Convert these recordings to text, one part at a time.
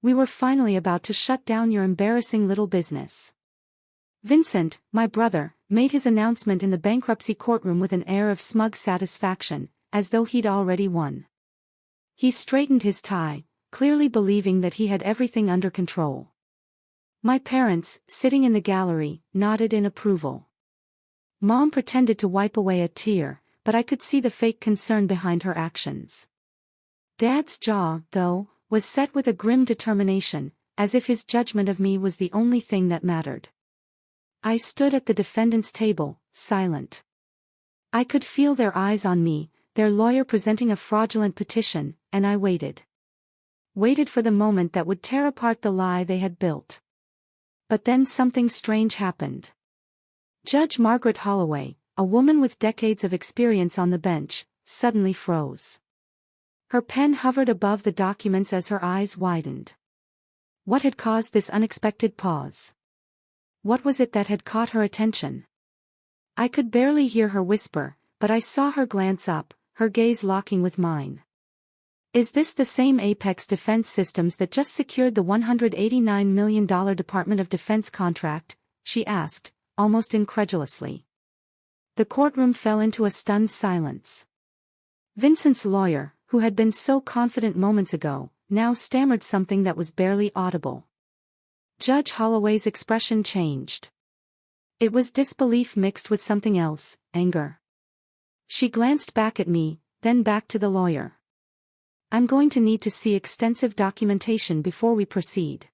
we were finally about to shut down your embarrassing little business." Vincent, my brother, made his announcement in the bankruptcy courtroom with an air of smug satisfaction, as though he'd already won. He straightened his tie, clearly believing that he had everything under control. My parents, sitting in the gallery, nodded in approval. Mom pretended to wipe away a tear, but I could see the fake concern behind her actions. Dad's jaw, though, was set with a grim determination, as if his judgment of me was the only thing that mattered. I stood at the defendant's table, silent. I could feel their eyes on me, their lawyer presenting a fraudulent petition, and I waited. Waited for the moment that would tear apart the lie they had built. But then something strange happened. Judge Margaret Holloway, a woman with decades of experience on the bench, suddenly froze. Her pen hovered above the documents as her eyes widened. What had caused this unexpected pause? What was it that had caught her attention? I could barely hear her whisper, but I saw her glance up, her gaze locking with mine. "Is this the same Apex Defense Systems that just secured the $189 million Department of Defense contract?" she asked, almost incredulously. The courtroom fell into a stunned silence. Vincent's lawyer, who had been so confident moments ago, now stammered something that was barely audible. Judge Holloway's expression changed. It was disbelief mixed with something else, anger. She glanced back at me, then back to the lawyer. "I'm going to need to see extensive documentation before we proceed.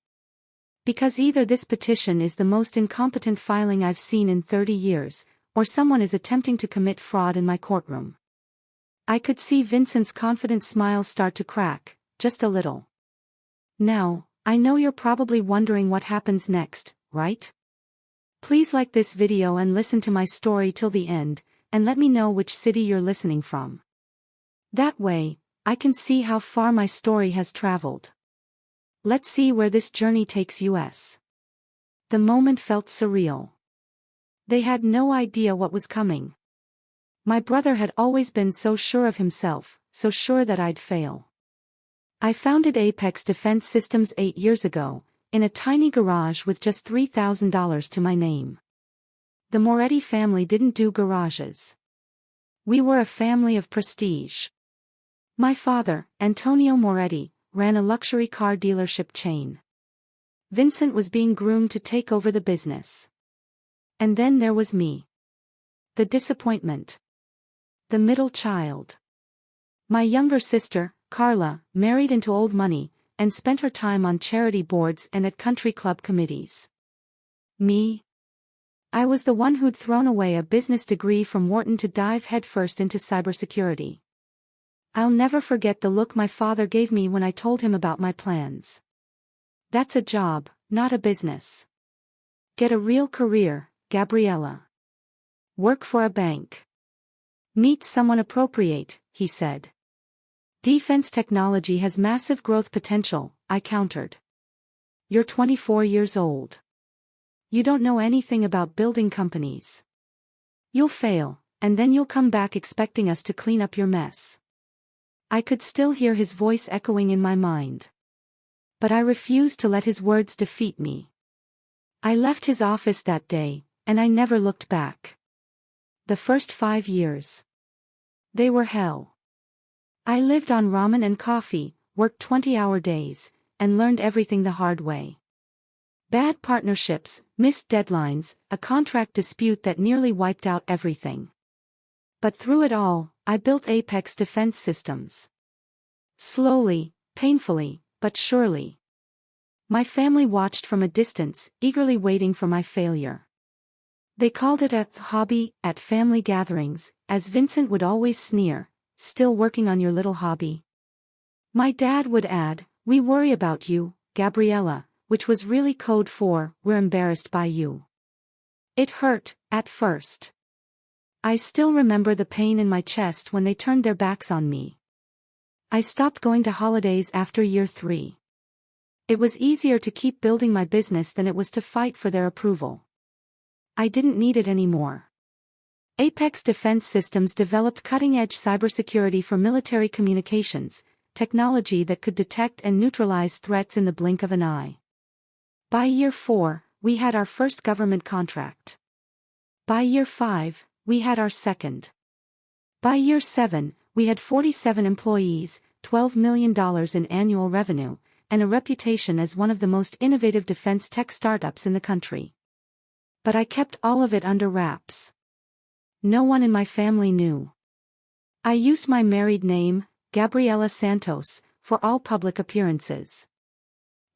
Because either this petition is the most incompetent filing I've seen in 30 years, or someone is attempting to commit fraud in my courtroom." I could see Vincent's confident smile start to crack, just a little. "Now, I know you're probably wondering what happens next, right? Please like this video and listen to my story till the end, and let me know which city you're listening from. That way, I can see how far my story has traveled. Let's see where this journey takes us." The moment felt surreal. They had no idea what was coming. My brother had always been so sure of himself, so sure that I'd fail. I founded Apex Defense Systems 8 years ago, in a tiny garage with just $3,000 to my name. The Moretti family didn't do garages. We were a family of prestige. My father, Antonio Moretti, ran a luxury car dealership chain. Vincent was being groomed to take over the business. And then there was me. The disappointment. The middle child. My younger sister, Carla, married into old money, and spent her time on charity boards and at country club committees. Me? I was the one who'd thrown away a business degree from Wharton to dive headfirst into cybersecurity. I'll never forget the look my father gave me when I told him about my plans. "That's a job, not a business. Get a real career, Gabriella. Work for a bank. Meet someone appropriate," he said. "Defense technology has massive growth potential," I countered. "You're 24 years old. You don't know anything about building companies. You'll fail, and then you'll come back expecting us to clean up your mess." I could still hear his voice echoing in my mind. But I refused to let his words defeat me. I left his office that day, and I never looked back. The first 5 years. They were hell. I lived on ramen and coffee, worked 20-hour days, and learned everything the hard way. Bad partnerships, missed deadlines, a contract dispute that nearly wiped out everything. But through it all, I built Apex Defense Systems. Slowly, painfully, but surely. My family watched from a distance, eagerly waiting for my failure. They called it a hobby at family gatherings, as Vincent would always sneer, "Still working on your little hobby?" My dad would add, "We worry about you, Gabriella," which was really code for, "We're embarrassed by you." It hurt, at first. I still remember the pain in my chest when they turned their backs on me. I stopped going to holidays after year 3. It was easier to keep building my business than it was to fight for their approval. I didn't need it anymore. Apex Defense Systems developed cutting-edge cybersecurity for military communications, technology that could detect and neutralize threats in the blink of an eye. By year 4, we had our first government contract. By year 5, we had our second. By year 7, we had 47 employees, $12 million in annual revenue, and a reputation as one of the most innovative defense tech startups in the country. But I kept all of it under wraps. No one in my family knew. I used my married name, Gabriella Santos, for all public appearances.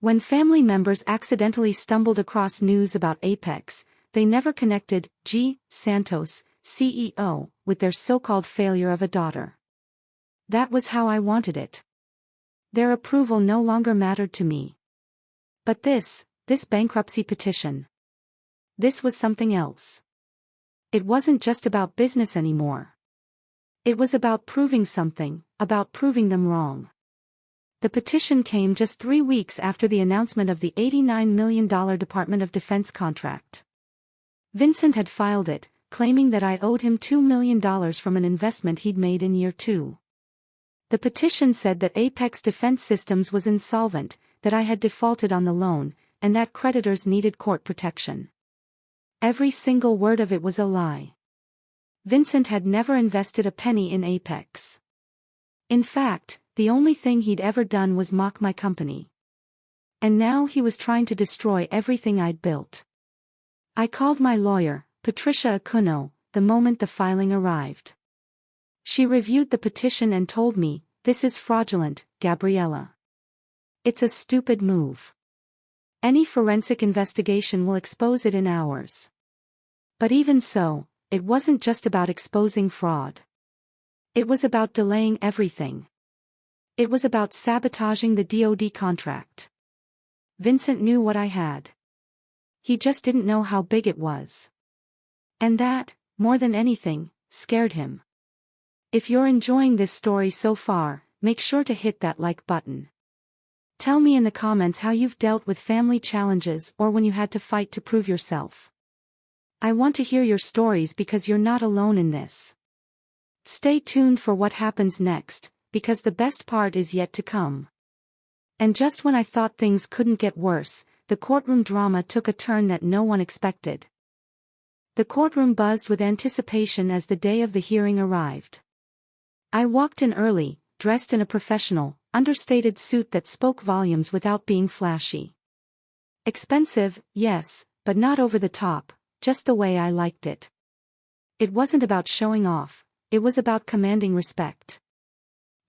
When family members accidentally stumbled across news about Apex, they never connected G. Santos, CEO, with their so-called failure of a daughter. That was how I wanted it. Their approval no longer mattered to me. But this bankruptcy petition. This was something else. It wasn't just about business anymore. It was about proving something, about proving them wrong. The petition came just 3 weeks after the announcement of the $89 million Department of Defense contract. Vincent had filed it, claiming that I owed him $2 million from an investment he'd made in year 2. The petition said that Apex Defense Systems was insolvent, that I had defaulted on the loan, and that creditors needed court protection. Every single word of it was a lie. Vincent had never invested a penny in Apex. In fact, the only thing he'd ever done was mock my company. And now he was trying to destroy everything I'd built. I called my lawyer, Patricia Akuno, the moment the filing arrived. She reviewed the petition and told me, "This is fraudulent, Gabriella. It's a stupid move. Any forensic investigation will expose it in hours." But even so, it wasn't just about exposing fraud. It was about delaying everything. It was about sabotaging the DoD contract. Vincent knew what I had. He just didn't know how big it was. And that, more than anything, scared him. If you're enjoying this story so far, make sure to hit that like button. Tell me in the comments how you've dealt with family challenges or when you had to fight to prove yourself. I want to hear your stories because you're not alone in this. Stay tuned for what happens next, because the best part is yet to come. And just when I thought things couldn't get worse, the courtroom drama took a turn that no one expected. The courtroom buzzed with anticipation as the day of the hearing arrived. I walked in early, dressed in a professional, understated suit that spoke volumes without being flashy. Expensive, yes, but not over the top, just the way I liked it. It wasn't about showing off, it was about commanding respect.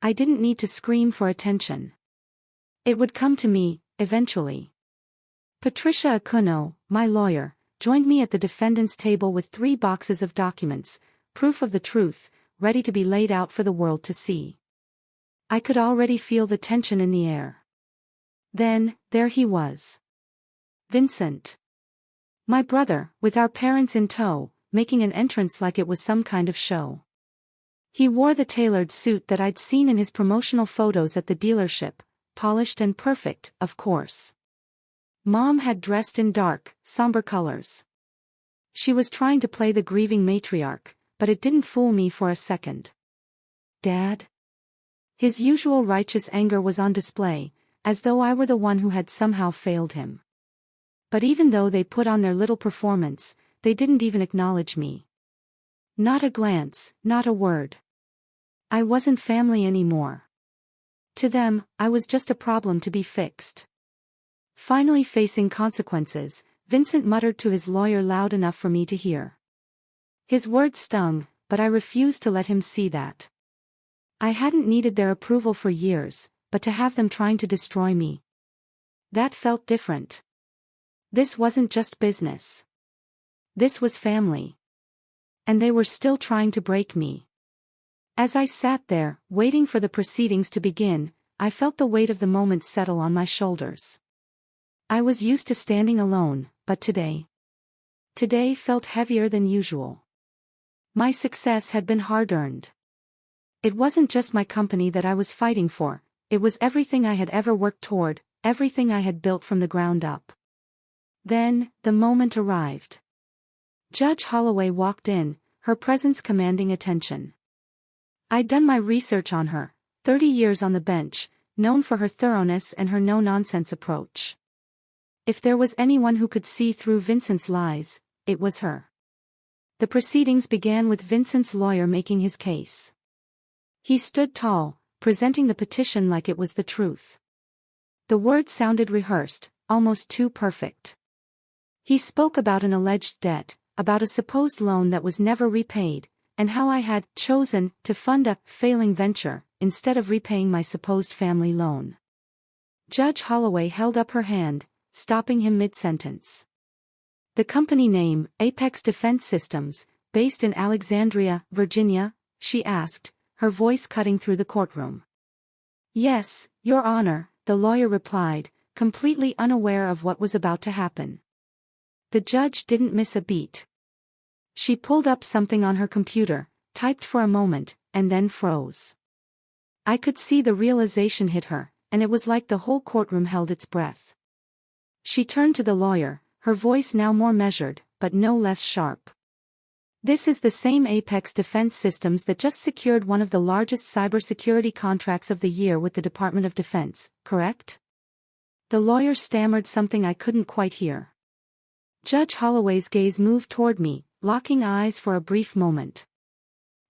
I didn't need to scream for attention. It would come to me, eventually. Patricia Akuno, my lawyer, joined me at the defendant's table with 3 boxes of documents, proof of the truth, ready to be laid out for the world to see. I could already feel the tension in the air. Then, there he was. Vincent. My brother, with our parents in tow, making an entrance like it was some kind of show. He wore the tailored suit that I'd seen in his promotional photos at the dealership, polished and perfect, of course. Mom had dressed in dark, somber colors. She was trying to play the grieving matriarch, but it didn't fool me for a second. Dad? His usual righteous anger was on display, as though I were the one who had somehow failed him. But even though they put on their little performance, they didn't even acknowledge me. Not a glance, not a word. I wasn't family anymore. To them, I was just a problem to be fixed. Finally facing consequences, Vincent muttered to his lawyer loud enough for me to hear. His words stung, but I refused to let him see that. I hadn't needed their approval for years, but to have them trying to destroy me. That felt different. This wasn't just business. This was family. And they were still trying to break me. As I sat there, waiting for the proceedings to begin, I felt the weight of the moment settle on my shoulders. I was used to standing alone, but today felt heavier than usual. My success had been hard-earned. It wasn't just my company that I was fighting for, it was everything I had ever worked toward, everything I had built from the ground up. Then, the moment arrived. Judge Holloway walked in, her presence commanding attention. I'd done my research on her, 30 years on the bench, known for her thoroughness and her no-nonsense approach. If there was anyone who could see through Vincent's lies, it was her. The proceedings began with Vincent's lawyer making his case. He stood tall, presenting the petition like it was the truth. The words sounded rehearsed, almost too perfect. He spoke about an alleged debt, about a supposed loan that was never repaid, and how I had chosen to fund a failing venture instead of repaying my supposed family loan. Judge Holloway held up her hand, stopping him mid-sentence. The company name, Apex Defense Systems, based in Alexandria, Virginia, she asked, her voice cutting through the courtroom. Yes, Your Honor, the lawyer replied, completely unaware of what was about to happen. The judge didn't miss a beat. She pulled up something on her computer, typed for a moment, and then froze. I could see the realization hit her, and it was like the whole courtroom held its breath. She turned to the lawyer, her voice now more measured, but no less sharp. This is the same Apex Defense Systems that just secured one of the largest cybersecurity contracts of the year with the Department of Defense, correct? The lawyer stammered something I couldn't quite hear. Judge Holloway's gaze moved toward me, locking eyes for a brief moment.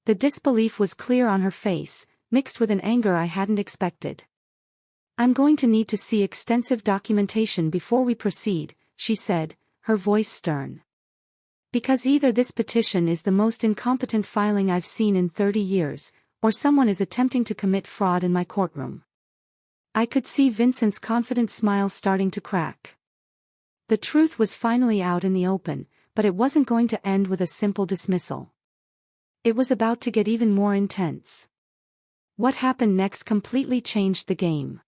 The disbelief was clear on her face, mixed with an anger I hadn't expected. I'm going to need to see extensive documentation before we proceed, she said, her voice stern. Because either this petition is the most incompetent filing I've seen in 30 years, or someone is attempting to commit fraud in my courtroom. I could see Vincent's confident smile starting to crack. The truth was finally out in the open, but it wasn't going to end with a simple dismissal. It was about to get even more intense. What happened next completely changed the game.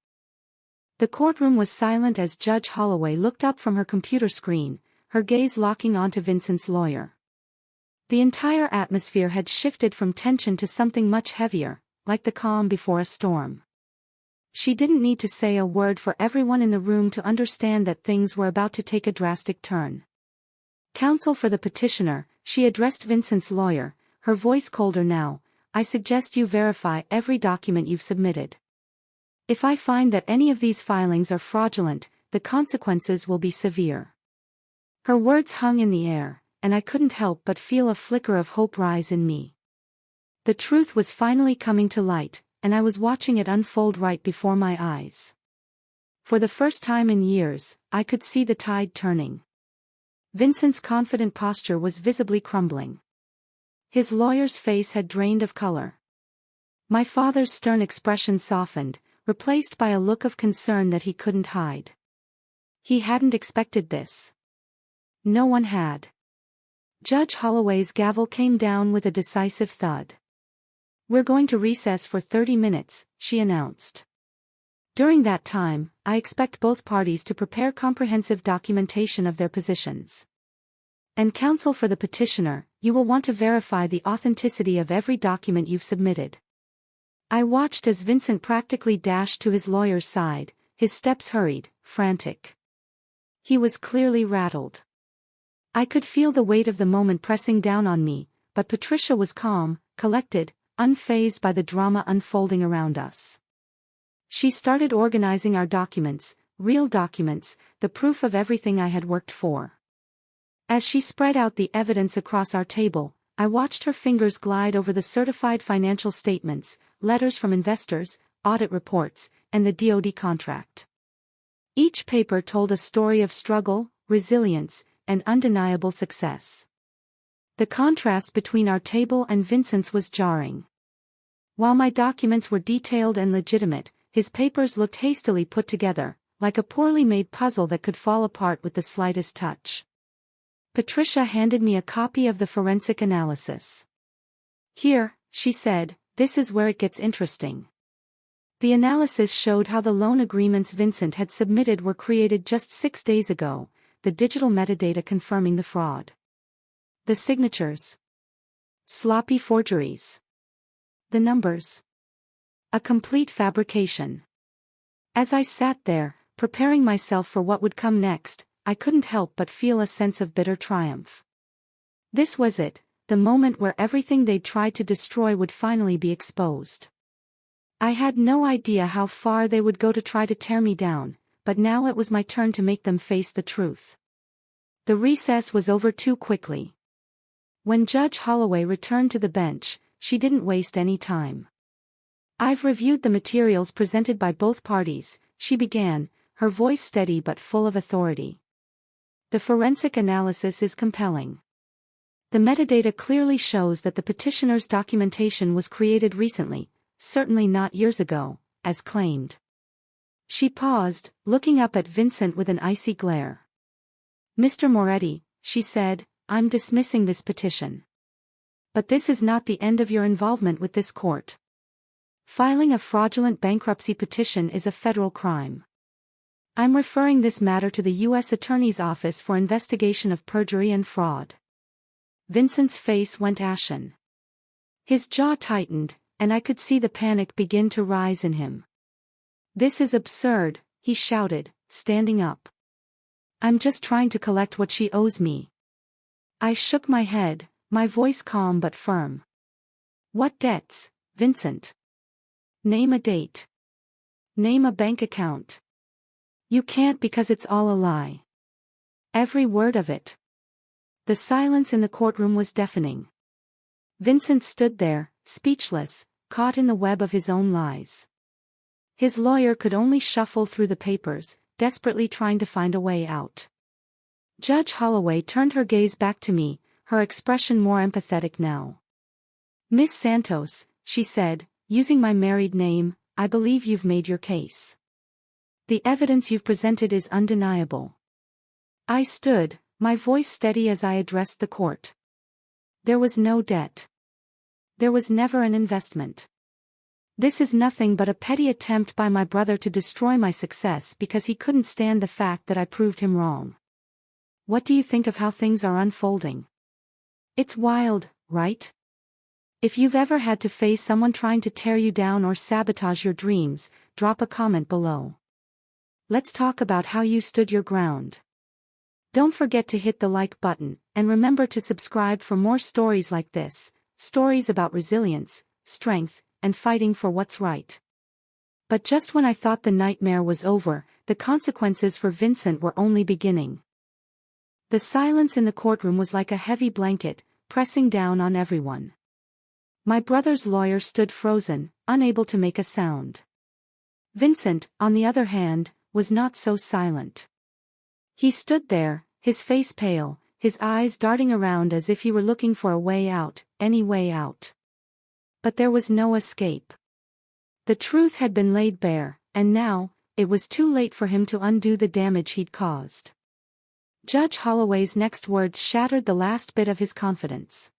The courtroom was silent as Judge Holloway looked up from her computer screen, her gaze locking onto Vincent's lawyer. The entire atmosphere had shifted from tension to something much heavier, like the calm before a storm. She didn't need to say a word for everyone in the room to understand that things were about to take a drastic turn. Counsel for the petitioner, she addressed Vincent's lawyer, her voice colder now, I suggest you verify every document you've submitted. If I find that any of these filings are fraudulent, the consequences will be severe. Her words hung in the air, and I couldn't help but feel a flicker of hope rise in me. The truth was finally coming to light, and I was watching it unfold right before my eyes. For the first time in years, I could see the tide turning. Vincent's confident posture was visibly crumbling. His lawyer's face had drained of color. My father's stern expression softened, replaced by a look of concern that he couldn't hide. He hadn't expected this. No one had. Judge Holloway's gavel came down with a decisive thud. We're going to recess for 30 minutes, she announced. During that time, I expect both parties to prepare comprehensive documentation of their positions. And counsel for the petitioner, you will want to verify the authenticity of every document you've submitted. I watched as Vincent practically dashed to his lawyer's side, his steps hurried, frantic. He was clearly rattled. I could feel the weight of the moment pressing down on me, but Patricia was calm, collected, unfazed by the drama unfolding around us. She started organizing our documents, real documents, the proof of everything I had worked for. As she spread out the evidence across our table, I watched her fingers glide over the certified financial statements, letters from investors, audit reports, and the DoD contract. Each paper told a story of struggle, resilience, and undeniable success. The contrast between our table and Vincent's was jarring. While my documents were detailed and legitimate, his papers looked hastily put together, like a poorly made puzzle that could fall apart with the slightest touch. Patricia handed me a copy of the forensic analysis. Here, she said, this is where it gets interesting. The analysis showed how the loan agreements Vincent had submitted were created just 6 days ago, the digital metadata confirming the fraud. The signatures. Sloppy forgeries. The numbers. A complete fabrication. As I sat there, preparing myself for what would come next, I couldn't help but feel a sense of bitter triumph. This was it, the moment where everything they'd tried to destroy would finally be exposed. I had no idea how far they would go to try to tear me down, but now it was my turn to make them face the truth. The recess was over too quickly. When Judge Holloway returned to the bench, she didn't waste any time. "I've reviewed the materials presented by both parties," she began, her voice steady but full of authority. "The forensic analysis is compelling. The metadata clearly shows that the petitioner's documentation was created recently, certainly not years ago, as claimed." She paused, looking up at Vincent with an icy glare. "Mr. Moretti," she said, "I'm dismissing this petition. But this is not the end of your involvement with this court. Filing a fraudulent bankruptcy petition is a federal crime. I'm referring this matter to the U.S. Attorney's Office for investigation of perjury and fraud." Vincent's face went ashen. His jaw tightened, and I could see the panic begin to rise in him. "This is absurd," he shouted, standing up. "I'm just trying to collect what she owes me." I shook my head, my voice calm but firm. "What debts, Vincent? Name a date. Name a bank account." "You can't because it's all a lie." "Every word of it." The silence in the courtroom was deafening. Vincent stood there, speechless, caught in the web of his own lies. His lawyer could only shuffle through the papers, desperately trying to find a way out. Judge Holloway turned her gaze back to me, her expression more empathetic now. "Miss Santos," she said, using my married name, "I believe you've made your case. The evidence you've presented is undeniable." I stood, my voice steady as I addressed the court. There was no debt. There was never an investment. This is nothing but a petty attempt by my brother to destroy my success because he couldn't stand the fact that I proved him wrong. What do you think of how things are unfolding? It's wild, right? If you've ever had to face someone trying to tear you down or sabotage your dreams, drop a comment below. Let's talk about how you stood your ground. Don't forget to hit the like button, and remember to subscribe for more stories like this, stories about resilience, strength, and fighting for what's right. But just when I thought the nightmare was over, the consequences for Vincent were only beginning. The silence in the courtroom was like a heavy blanket, pressing down on everyone. My brother's lawyer stood frozen, unable to make a sound. Vincent, on the other hand, was not so silent. He stood there, his face pale, his eyes darting around as if he were looking for a way out, any way out. But there was no escape. The truth had been laid bare, and now, it was too late for him to undo the damage he'd caused. Judge Holloway's next words shattered the last bit of his confidence.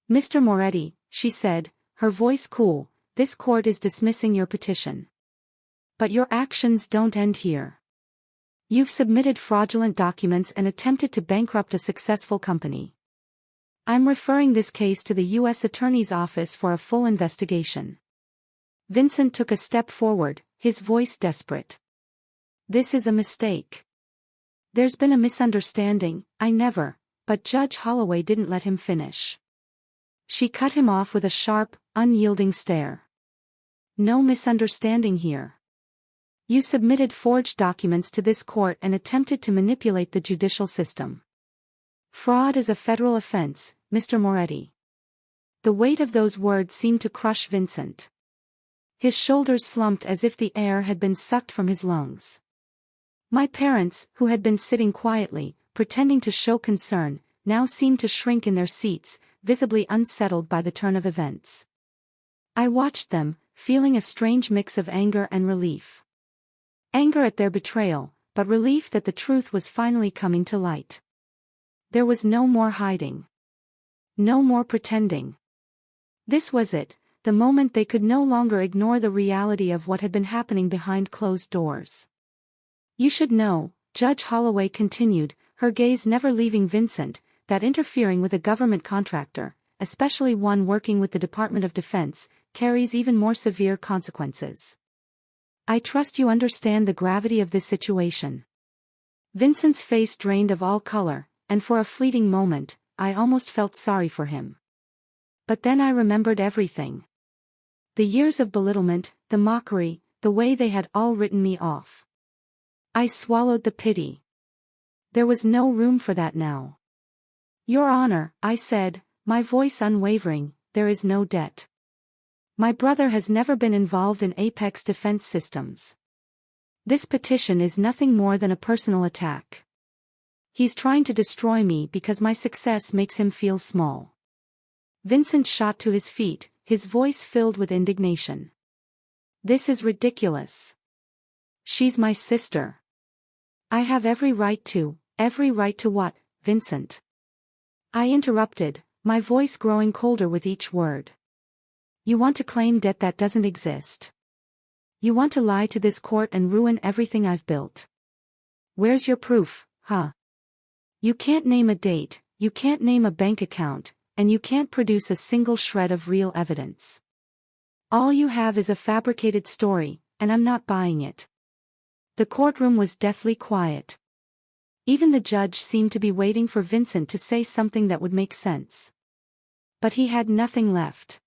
"Mr. Moretti," she said, her voice cool, "this court is dismissing your petition. But your actions don't end here. You've submitted fraudulent documents and attempted to bankrupt a successful company. I'm referring this case to the U.S. Attorney's Office for a full investigation." Vincent took a step forward, his voice desperate. "This is a mistake. There's been a misunderstanding, but Judge Holloway didn't let him finish. She cut him off with a sharp, unyielding stare. "No misunderstanding here. You submitted forged documents to this court and attempted to manipulate the judicial system. Fraud is a federal offense, Mr. Moretti." The weight of those words seemed to crush Vincent. His shoulders slumped as if the air had been sucked from his lungs. My parents, who had been sitting quietly, pretending to show concern, now seemed to shrink in their seats, visibly unsettled by the turn of events. I watched them, feeling a strange mix of anger and relief. Anger at their betrayal, but relief that the truth was finally coming to light. There was no more hiding. No more pretending. This was it, the moment they could no longer ignore the reality of what had been happening behind closed doors. "You should know," Judge Holloway continued, her gaze never leaving Vincent, "that interfering with a government contractor, especially one working with the Department of Defense, carries even more severe consequences. I trust you understand the gravity of this situation." Vincent's face drained of all color, and for a fleeting moment, I almost felt sorry for him. But then I remembered everything. The years of belittlement, the mockery, the way they had all written me off. I swallowed the pity. There was no room for that now. Your Honor, I said, my voice unwavering, there is no debt. My brother has never been involved in Apex defense systems. This petition is nothing more than a personal attack. He's trying to destroy me because my success makes him feel small. Vincent shot to his feet, his voice filled with indignation. This is ridiculous. She's my sister. I have every right to what, Vincent? I interrupted, my voice growing colder with each word. You want to claim debt that doesn't exist. You want to lie to this court and ruin everything I've built. Where's your proof, huh? You can't name a date, you can't name a bank account, and you can't produce a single shred of real evidence. All you have is a fabricated story, and I'm not buying it. The courtroom was deathly quiet. Even the judge seemed to be waiting for Vincent to say something that would make sense. But he had nothing left.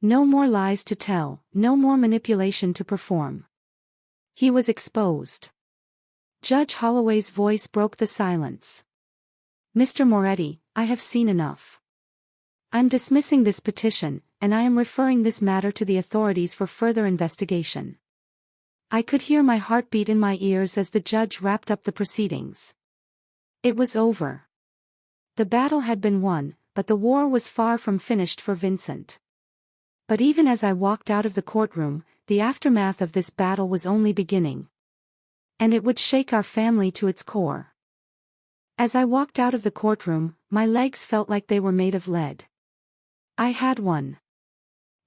No more lies to tell, no more manipulation to perform. He was exposed. Judge Holloway's voice broke the silence. Mr. Moretti, I have seen enough. I'm dismissing this petition, and I am referring this matter to the authorities for further investigation. I could hear my heartbeat in my ears as the judge wrapped up the proceedings. It was over. The battle had been won, but the war was far from finished for Vincent. But even as I walked out of the courtroom, the aftermath of this battle was only beginning. And it would shake our family to its core. As I walked out of the courtroom, my legs felt like they were made of lead. I had won.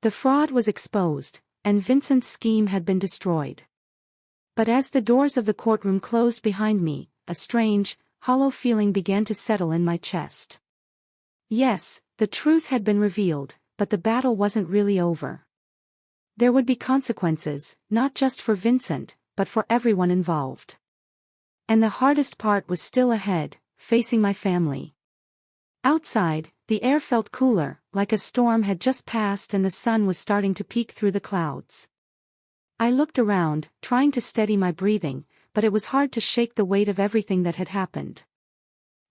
The fraud was exposed, and Vincent's scheme had been destroyed. But as the doors of the courtroom closed behind me, a strange, hollow feeling began to settle in my chest. Yes, the truth had been revealed, but the battle wasn't really over. There would be consequences, not just for Vincent, but for everyone involved. And the hardest part was still ahead, facing my family. Outside, the air felt cooler, like a storm had just passed and the sun was starting to peek through the clouds. I looked around, trying to steady my breathing, but it was hard to shake the weight of everything that had happened.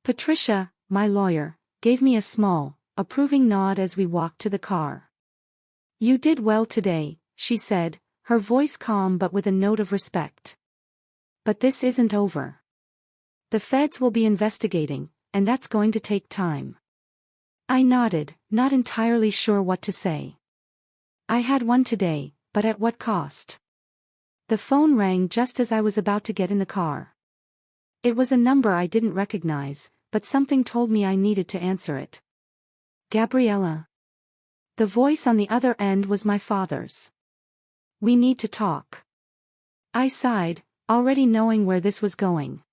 Patricia, my lawyer, gave me a small, approving nod as we walked to the car. You did well today, she said, her voice calm but with a note of respect. But this isn't over. The feds will be investigating, and that's going to take time. I nodded, not entirely sure what to say. I had won today, but at what cost? The phone rang just as I was about to get in the car. It was a number I didn't recognize, but something told me I needed to answer it. Gabriella. The voice on the other end was my father's. We need to talk. I sighed, already knowing where this was going.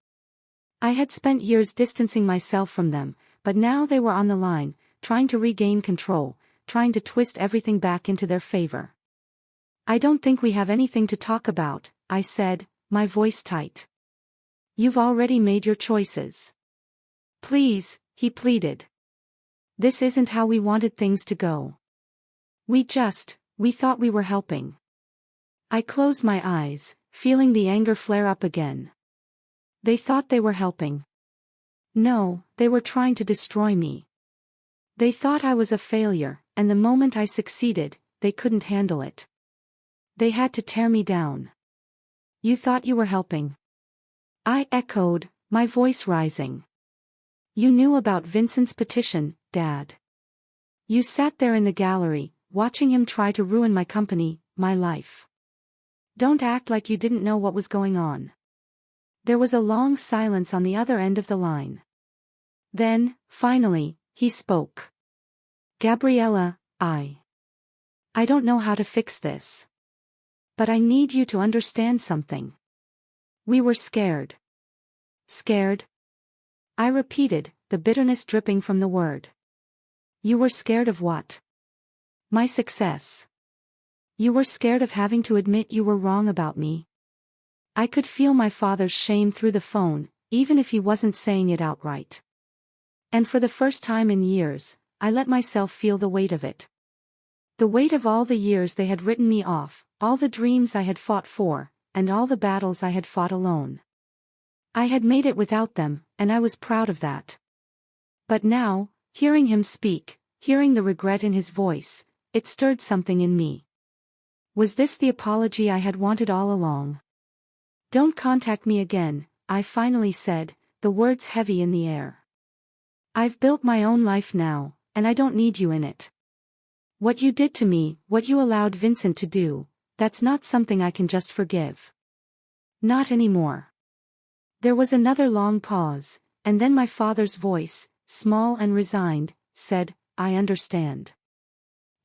I had spent years distancing myself from them, but now they were on the line, trying to regain control, trying to twist everything back into their favor. I don't think we have anything to talk about, I said, my voice tight. You've already made your choices. Please, he pleaded. This isn't how we wanted things to go. We thought we were helping. I closed my eyes, feeling the anger flare up again. They thought they were helping. No, they were trying to destroy me. They thought I was a failure, and the moment I succeeded, they couldn't handle it. They had to tear me down. You thought you were helping? I echoed, my voice rising. You knew about Vincent's petition, Dad. You sat there in the gallery, watching him try to ruin my company, my life. Don't act like you didn't know what was going on. There was a long silence on the other end of the line. Then, finally, he spoke. Gabriella, I don't know how to fix this. But I need you to understand something. We were scared. Scared? I repeated, the bitterness dripping from the word. You were scared of what? My success. You were scared of having to admit you were wrong about me. I could feel my father's shame through the phone, even if he wasn't saying it outright. And for the first time in years, I let myself feel the weight of it. The weight of all the years they had written me off, all the dreams I had fought for, and all the battles I had fought alone. I had made it without them, and I was proud of that. But now, hearing him speak, hearing the regret in his voice, it stirred something in me. Was this the apology I had wanted all along? "Don't contact me again," I finally said, the words heavy in the air. "I've built my own life now, and I don't need you in it. What you did to me, what you allowed Vincent to do, that's not something I can just forgive. Not anymore." There was another long pause, and then my father's voice, small and resigned, said, "I understand.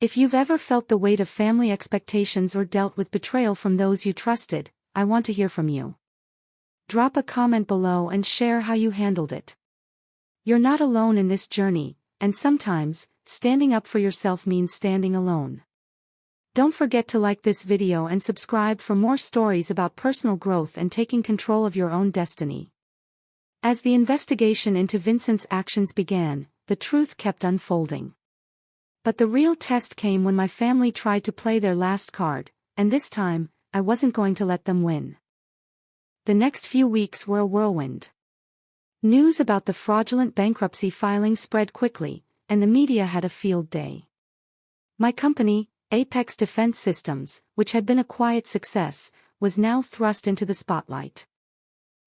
If you've ever felt the weight of family expectations or dealt with betrayal from those you trusted, I want to hear from you. Drop a comment below and share how you handled it. You're not alone in this journey, and sometimes, standing up for yourself means standing alone." Don't forget to like this video and subscribe for more stories about personal growth and taking control of your own destiny. As the investigation into Vincent's actions began, the truth kept unfolding. But the real test came when my family tried to play their last card, and this time, I wasn't going to let them win. The next few weeks were a whirlwind. News about the fraudulent bankruptcy filing spread quickly, and the media had a field day. My company, Apex Defense Systems, which had been a quiet success, was now thrust into the spotlight.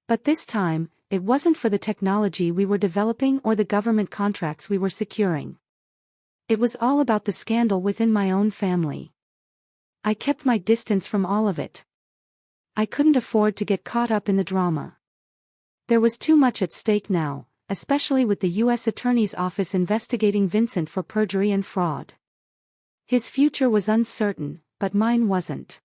But this time, it wasn't for the technology we were developing or the government contracts we were securing. It was all about the scandal within my own family. I kept my distance from all of it. I couldn't afford to get caught up in the drama. There was too much at stake now, especially with the U.S. Attorney's Office investigating Vincent for perjury and fraud. His future was uncertain, but mine wasn't.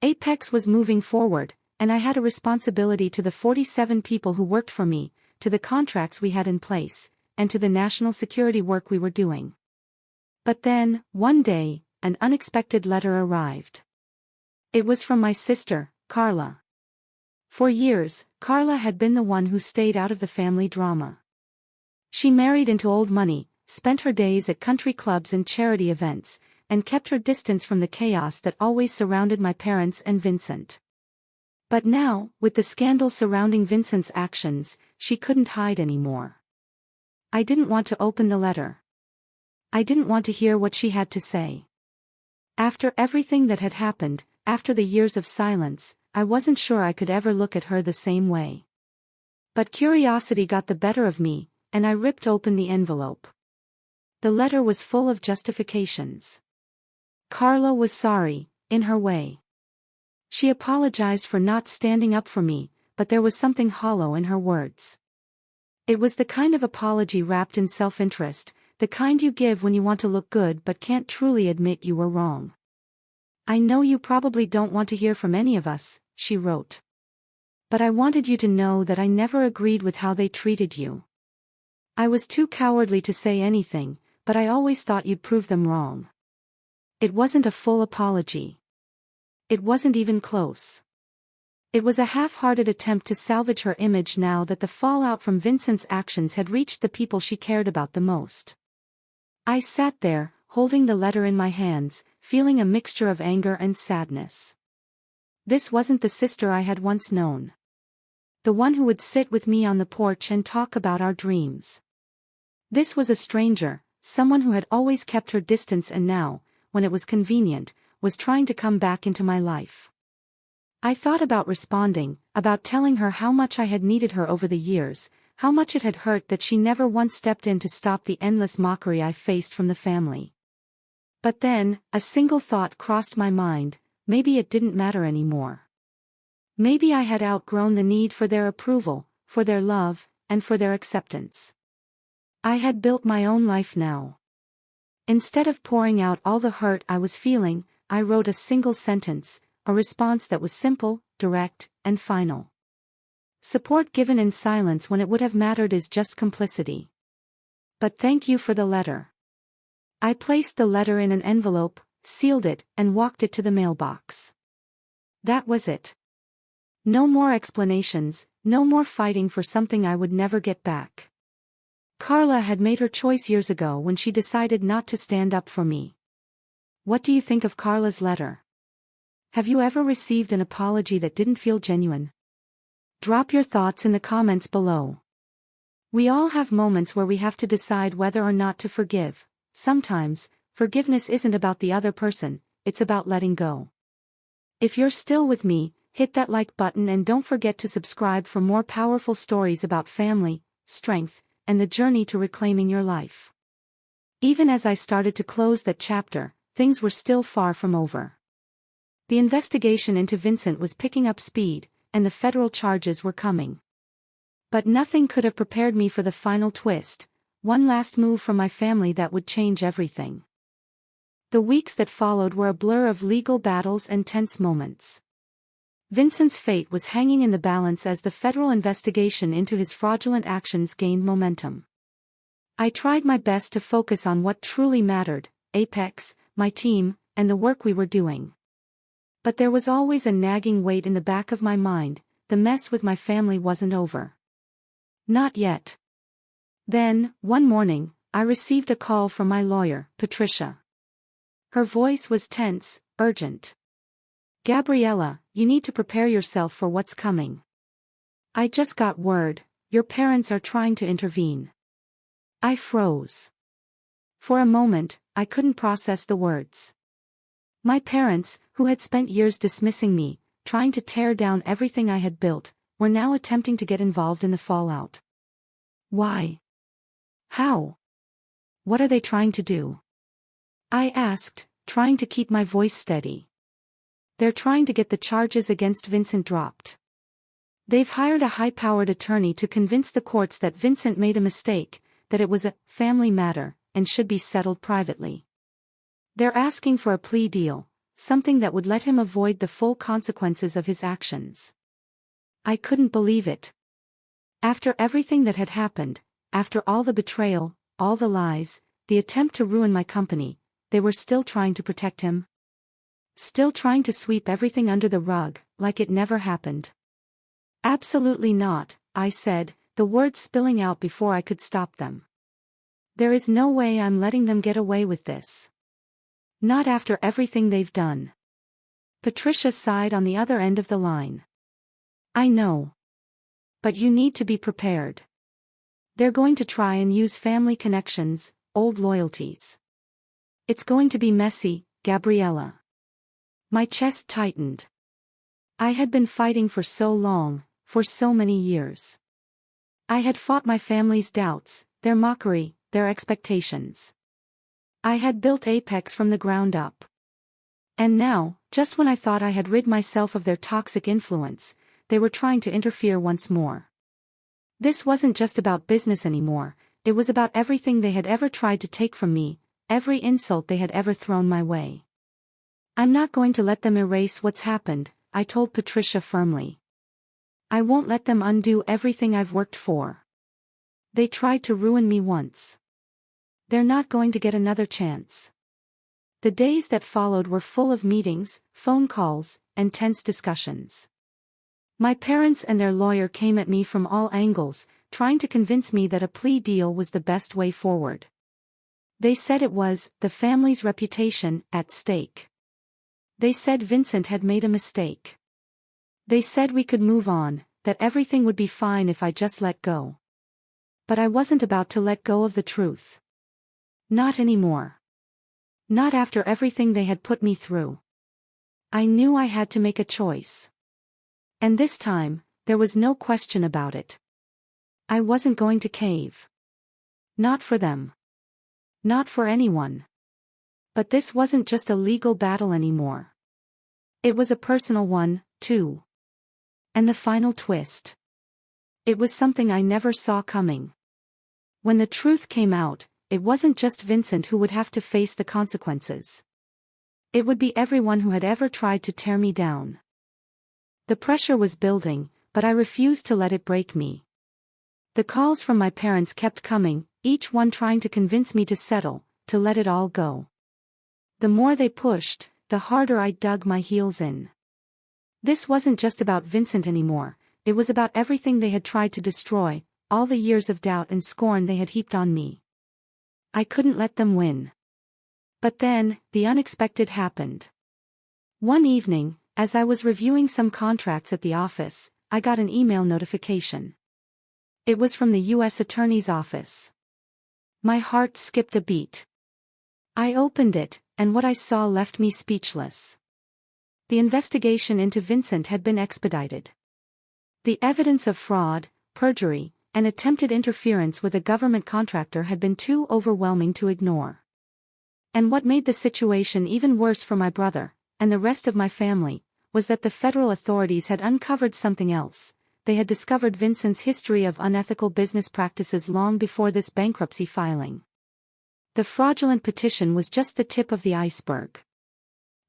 Apex was moving forward, and I had a responsibility to the 47 people who worked for me, to the contracts we had in place, and to the national security work we were doing. But then, one day, an unexpected letter arrived. It was from my sister, Carla. For years, Carla had been the one who stayed out of the family drama. She married into old money, spent her days at country clubs and charity events, and kept her distance from the chaos that always surrounded my parents and Vincent. But now, with the scandal surrounding Vincent's actions, she couldn't hide anymore. I didn't want to open the letter. I didn't want to hear what she had to say. After everything that had happened, after the years of silence, I wasn't sure I could ever look at her the same way. But curiosity got the better of me, and I ripped open the envelope. The letter was full of justifications. Carla was sorry, in her way. She apologized for not standing up for me, but there was something hollow in her words. It was the kind of apology wrapped in self-interest, the kind you give when you want to look good but can't truly admit you were wrong. "I know you probably don't want to hear from any of us," she wrote. "But I wanted you to know that I never agreed with how they treated you. I was too cowardly to say anything, but I always thought you'd prove them wrong." It wasn't a full apology. It wasn't even close. It was a half-hearted attempt to salvage her image now that the fallout from Vincent's actions had reached the people she cared about the most. I sat there, holding the letter in my hands, feeling a mixture of anger and sadness. This wasn't the sister I had once known. The one who would sit with me on the porch and talk about our dreams. This was a stranger, someone who had always kept her distance and now, when it was convenient, was trying to come back into my life. I thought about responding, about telling her how much I had needed her over the years, how much it had hurt that she never once stepped in to stop the endless mockery I faced from the family. But then, a single thought crossed my mind: maybe it didn't matter anymore. Maybe I had outgrown the need for their approval, for their love, and for their acceptance. I had built my own life now. Instead of pouring out all the hurt I was feeling, I wrote a single sentence, a response that was simple, direct, and final. Support given in silence when it would have mattered is just complicity. But thank you for the letter. I placed the letter in an envelope, sealed it, and walked it to the mailbox. That was it. No more explanations, no more fighting for something I would never get back. Carla had made her choice years ago when she decided not to stand up for me. What do you think of Carla's letter? Have you ever received an apology that didn't feel genuine? Drop your thoughts in the comments below. We all have moments where we have to decide whether or not to forgive. Sometimes, forgiveness isn't about the other person, it's about letting go. If you're still with me, hit that like button and don't forget to subscribe for more powerful stories about family, strength, and the journey to reclaiming your life. Even as I started to close that chapter, things were still far from over. The investigation into Vincent was picking up speed, and the federal charges were coming. But nothing could have prepared me for the final twist, one last move from my family that would change everything. The weeks that followed were a blur of legal battles and tense moments. Vincent's fate was hanging in the balance as the federal investigation into his fraudulent actions gained momentum. I tried my best to focus on what truly mattered: Apex, my team, and the work we were doing. But there was always a nagging weight in the back of my mind: the mess with my family wasn't over. Not yet. Then, one morning, I received a call from my lawyer, Patricia. Her voice was tense, urgent. "Gabriella, you need to prepare yourself for what's coming. I just got word, your parents are trying to intervene." I froze. For a moment, I couldn't process the words. My parents, who had spent years dismissing me, trying to tear down everything I had built, were now attempting to get involved in the fallout. Why? How? What are they trying to do? I asked, trying to keep my voice steady. "They're trying to get the charges against Vincent dropped. They've hired a high-powered attorney to convince the courts that Vincent made a mistake, that it was a family matter, and should be settled privately. They're asking for a plea deal, something that would let him avoid the full consequences of his actions." I couldn't believe it. After everything that had happened, after all the betrayal, all the lies, the attempt to ruin my company, they were still trying to protect him? Still trying to sweep everything under the rug, like it never happened? "Absolutely not," I said, the words spilling out before I could stop them. "There is no way I'm letting them get away with this. Not after everything they've done." Patricia sighed on the other end of the line. "I know. But you need to be prepared. They're going to try and use family connections, old loyalties. It's going to be messy, Gabriella." My chest tightened. I had been fighting for so long, for so many years. I had fought my family's doubts, their mockery, their expectations. I had built Apex from the ground up. And now, just when I thought I had rid myself of their toxic influence, they were trying to interfere once more. This wasn't just about business anymore, it was about everything they had ever tried to take from me, every insult they had ever thrown my way. "I'm not going to let them erase what's happened," I told Patricia firmly. "I won't let them undo everything I've worked for. They tried to ruin me once. They're not going to get another chance." The days that followed were full of meetings, phone calls, and tense discussions. My parents and their lawyer came at me from all angles, trying to convince me that a plea deal was the best way forward. They said it was the family's reputation at stake. They said Vincent had made a mistake. They said we could move on, that everything would be fine if I just let go. But I wasn't about to let go of the truth. Not anymore. Not after everything they had put me through. I knew I had to make a choice. And this time, there was no question about it. I wasn't going to cave. Not for them. Not for anyone. But this wasn't just a legal battle anymore. It was a personal one, too. And the final twist. It was something I never saw coming. When the truth came out, it wasn't just Vincent who would have to face the consequences. It would be everyone who had ever tried to tear me down. The pressure was building, but I refused to let it break me. The calls from my parents kept coming, each one trying to convince me to settle, to let it all go. The more they pushed, the harder I dug my heels in. This wasn't just about Vincent anymore, it was about everything they had tried to destroy, all the years of doubt and scorn they had heaped on me. I couldn't let them win. But then, the unexpected happened. One evening, as I was reviewing some contracts at the office, I got an email notification. It was from the U.S. Attorney's Office. My heart skipped a beat. I opened it, and what I saw left me speechless. The investigation into Vincent had been expedited. The evidence of fraud, perjury, and attempted interference with a government contractor had been too overwhelming to ignore. And what made the situation even worse for my brother, and the rest of my family, was that the federal authorities had uncovered something else. They had discovered Vincent's history of unethical business practices long before this bankruptcy filing. The fraudulent petition was just the tip of the iceberg.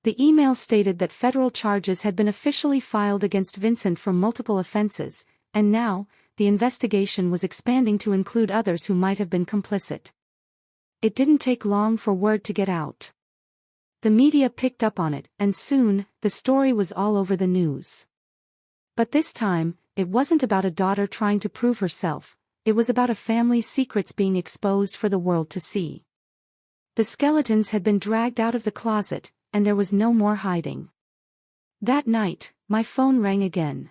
The email stated that federal charges had been officially filed against Vincent for multiple offenses, and now, the investigation was expanding to include others who might have been complicit. It didn't take long for word to get out. The media picked up on it, and soon, the story was all over the news. But this time, it wasn't about a daughter trying to prove herself, it was about a family's secrets being exposed for the world to see. The skeletons had been dragged out of the closet, and there was no more hiding. That night, my phone rang again.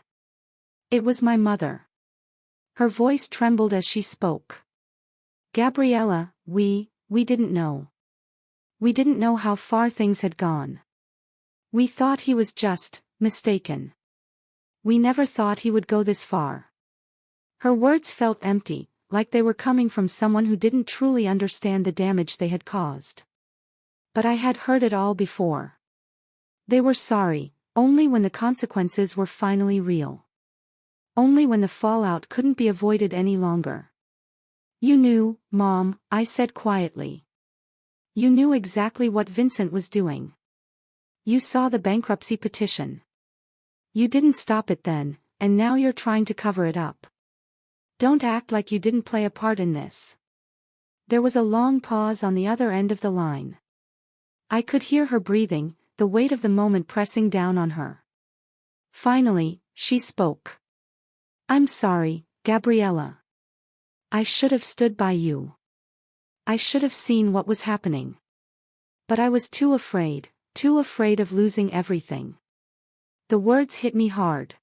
It was my mother. Her voice trembled as she spoke. Gabriella, we didn't know. We didn't know how far things had gone. We thought he was just mistaken. We never thought he would go this far. Her words felt empty, like they were coming from someone who didn't truly understand the damage they had caused. But I had heard it all before. They were sorry, only when the consequences were finally real. Only when the fallout couldn't be avoided any longer. You knew, Mom, I said quietly. You knew exactly what Vincent was doing. You saw the bankruptcy petition. You didn't stop it then, and now you're trying to cover it up. Don't act like you didn't play a part in this. There was a long pause on the other end of the line. I could hear her breathing, the weight of the moment pressing down on her. Finally, she spoke. I'm sorry, Gabriella. I should have stood by you. I should have seen what was happening. But I was too afraid of losing everything. The words hit me hard.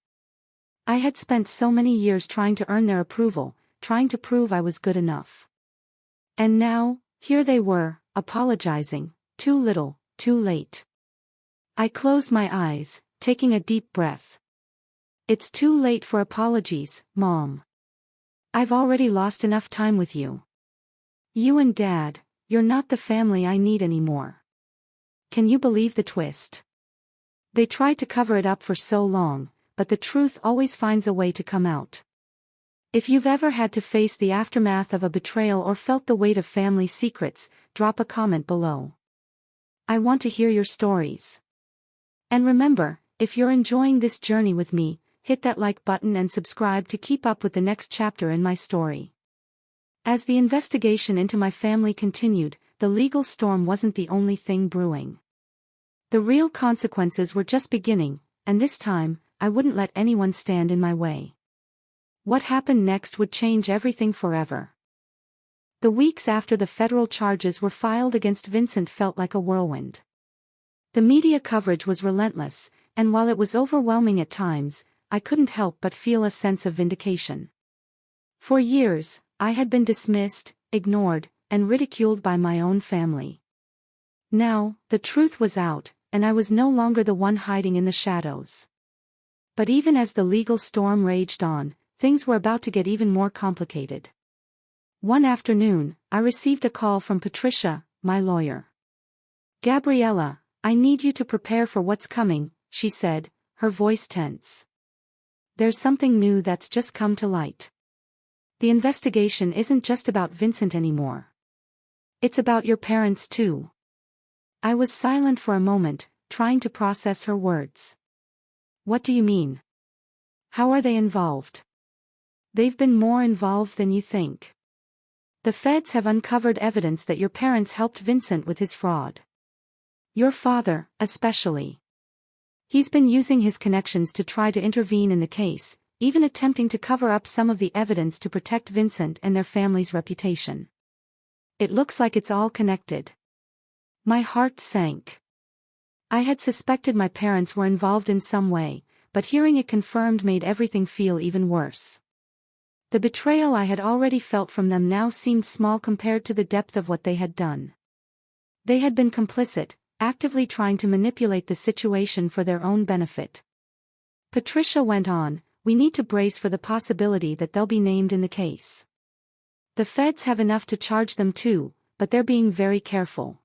I had spent so many years trying to earn their approval, trying to prove I was good enough. And now, here they were, apologizing, too little, too late. I closed my eyes, taking a deep breath. It's too late for apologies, Mom. I've already lost enough time with you. You and Dad, you're not the family I need anymore. Can you believe the twist? They tried to cover it up for so long, but the truth always finds a way to come out. If you've ever had to face the aftermath of a betrayal or felt the weight of family secrets, drop a comment below. I want to hear your stories. And remember, if you're enjoying this journey with me, hit that like button and subscribe to keep up with the next chapter in my story. As the investigation into my family continued, the legal storm wasn't the only thing brewing. The real consequences were just beginning, and this time, I wouldn't let anyone stand in my way. What happened next would change everything forever. The weeks after the federal charges were filed against Vincent felt like a whirlwind. The media coverage was relentless, and while it was overwhelming at times, I couldn't help but feel a sense of vindication. For years, I had been dismissed, ignored, and ridiculed by my own family. Now, the truth was out, and I was no longer the one hiding in the shadows. But even as the legal storm raged on, things were about to get even more complicated. One afternoon, I received a call from Patricia, my lawyer. Gabriella, I need you to prepare for what's coming, she said, her voice tense. There's something new that's just come to light. The investigation isn't just about Vincent anymore. It's about your parents too. I was silent for a moment, trying to process her words. What do you mean? How are they involved? They've been more involved than you think. The feds have uncovered evidence that your parents helped Vincent with his fraud. Your father, especially. He's been using his connections to try to intervene in the case, even attempting to cover up some of the evidence to protect Vincent and their family's reputation. It looks like it's all connected. My heart sank. I had suspected my parents were involved in some way, but hearing it confirmed made everything feel even worse. The betrayal I had already felt from them now seemed small compared to the depth of what they had done. They had been complicit, actively trying to manipulate the situation for their own benefit. Patricia went on, "We need to brace for the possibility that they'll be named in the case. The feds have enough to charge them too, but they're being very careful.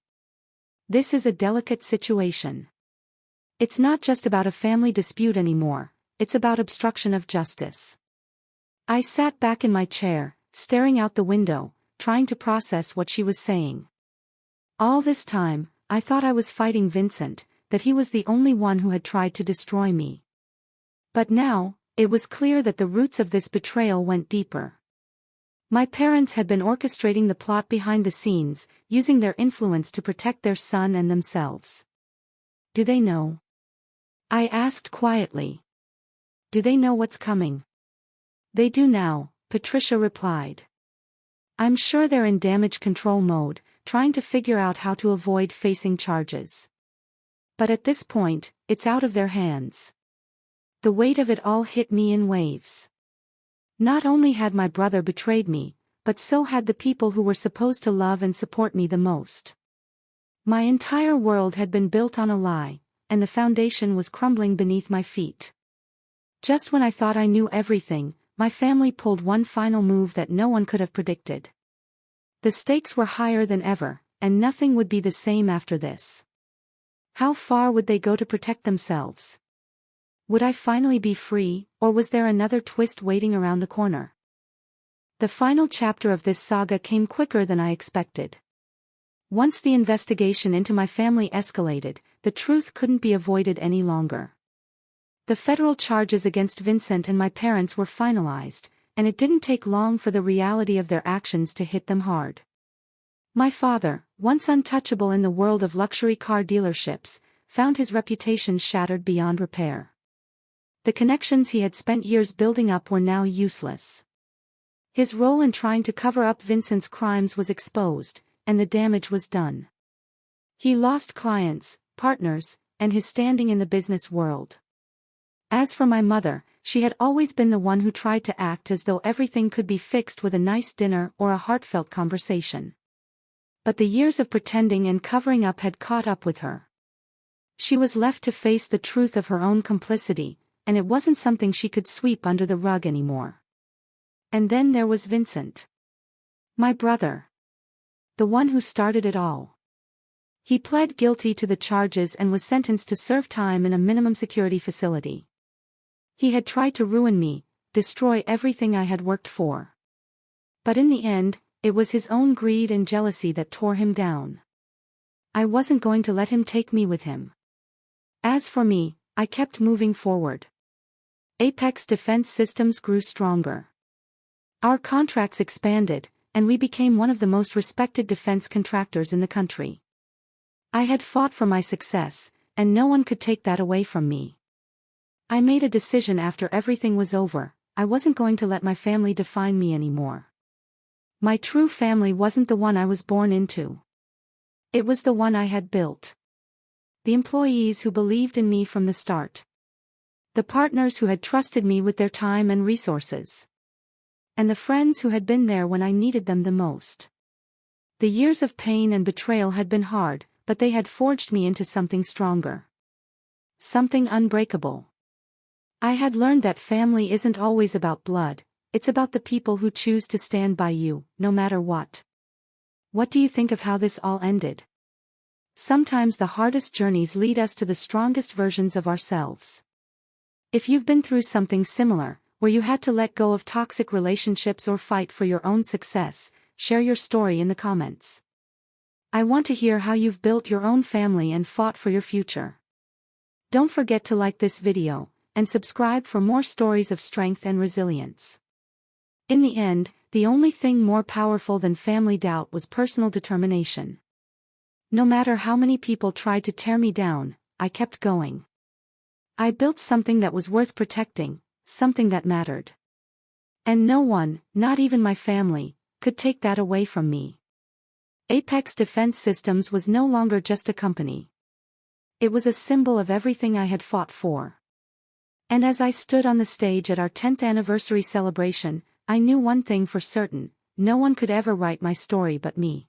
This is a delicate situation. It's not just about a family dispute anymore, it's about obstruction of justice." I sat back in my chair, staring out the window, trying to process what she was saying. All this time, I thought I was fighting Vincent, that he was the only one who had tried to destroy me. But now, it was clear that the roots of this betrayal went deeper. My parents had been orchestrating the plot behind the scenes, using their influence to protect their son and themselves. "Do they know?" I asked quietly. "Do they know what's coming?" "They do now," Patricia replied. "I'm sure they're in damage control mode, trying to figure out how to avoid facing charges. But at this point, it's out of their hands." The weight of it all hit me in waves. Not only had my brother betrayed me, but so had the people who were supposed to love and support me the most. My entire world had been built on a lie, and the foundation was crumbling beneath my feet. Just when I thought I knew everything, my family pulled one final move that no one could have predicted. The stakes were higher than ever, and nothing would be the same after this. How far would they go to protect themselves? Would I finally be free, or was there another twist waiting around the corner? The final chapter of this saga came quicker than I expected. Once the investigation into my family escalated, the truth couldn't be avoided any longer. The federal charges against Vincent and my parents were finalized, and it didn't take long for the reality of their actions to hit them hard. My father, once untouchable in the world of luxury car dealerships, found his reputation shattered beyond repair. The connections he had spent years building up were now useless. His role in trying to cover up Vincent's crimes was exposed, and the damage was done. He lost clients, partners, and his standing in the business world. As for my mother, she had always been the one who tried to act as though everything could be fixed with a nice dinner or a heartfelt conversation. But the years of pretending and covering up had caught up with her. She was left to face the truth of her own complicity, and it wasn't something she could sweep under the rug anymore. And then there was Vincent. My brother. The one who started it all. He pled guilty to the charges and was sentenced to serve time in a minimum security facility. He had tried to ruin me, destroy everything I had worked for. But in the end, it was his own greed and jealousy that tore him down. I wasn't going to let him take me with him. As for me, I kept moving forward. Apex Defense Systems grew stronger. Our contracts expanded, and we became one of the most respected defense contractors in the country. I had fought for my success, and no one could take that away from me. I made a decision after everything was over. I wasn't going to let my family define me anymore. My true family wasn't the one I was born into. It was the one I had built. The employees who believed in me from the start. The partners who had trusted me with their time and resources. And the friends who had been there when I needed them the most. The years of pain and betrayal had been hard, but they had forged me into something stronger. Something unbreakable. I had learned that family isn't always about blood, it's about the people who choose to stand by you, no matter what. What do you think of how this all ended? Sometimes the hardest journeys lead us to the strongest versions of ourselves. If you've been through something similar, where you had to let go of toxic relationships or fight for your own success, share your story in the comments. I want to hear how you've built your own family and fought for your future. Don't forget to like this video, and subscribe for more stories of strength and resilience. In the end, the only thing more powerful than family doubt was personal determination. No matter how many people tried to tear me down, I kept going. I built something that was worth protecting, something that mattered. And no one, not even my family, could take that away from me. Apex Defense Systems was no longer just a company. It was a symbol of everything I had fought for. And as I stood on the stage at our 10th anniversary celebration, I knew one thing for certain: no one could ever write my story but me.